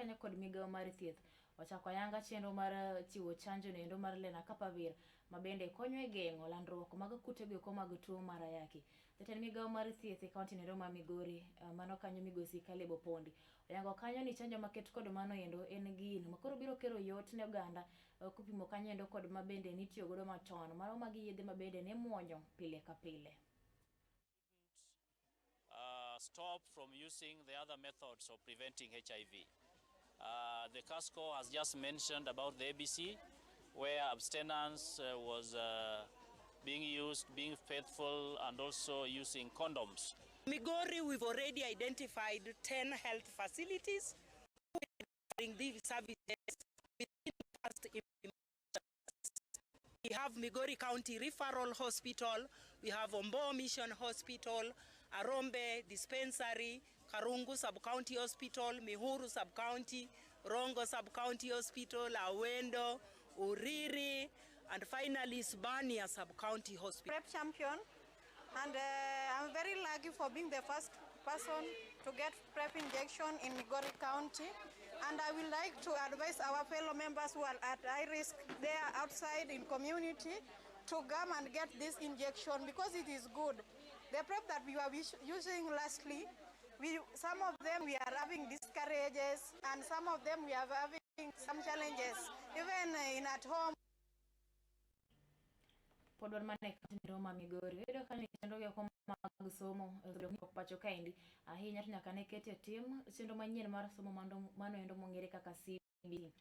kanyo kod migawo mar thieth ochako ayanga chenro mar chiwo chanjo nendo mar lena kapavir mabende konyo e geng'o landruok mag kutego mag tuo mar ayaki. Jatend migawo mar thieth e kaunti nendo ma Migori mano kanyo migosi Kalebo Pondi oyango kanyo ni chanjo maket kod mano endo en gino makoro biro kero yot ne oganda kupimo kanyo endo kod mabende nitiyo godo machon mano magi yedhe mabende ne muonyo pile ka pile. Stop from using the other methods of preventing HIV. The CASCO has just mentioned about the ABC, where abstinence was being used, being faithful, and also using condoms. Migori, we've already identified 10 health facilities offering these services within the first implementation. We have Migori County Referral Hospital, we have Ombo Mission Hospital, Arombe Dispensary, Karungu Sub-County Hospital, Mihuru Sub-County, Rongo Sub-County Hospital, Awendo, Uriri, and finally Sbania Sub-County Hospital. Prep champion, and I'm very lucky for being the first person to get PrEP injection in Migori County, and I would like to advise our fellow members who are at high risk there outside in community to come and get this injection because it is good. The PrEP that we were using lastly, some of them we are having discourages, and some of them we are having some challenges, even in at home. Podwan mane kanyo ma Migori wedo kanyo chenro ge ko mag somo pacho kaendi ahinya nyaka ne kete tim chenro manyien mar somo mano endo mong'ere kaka CBC.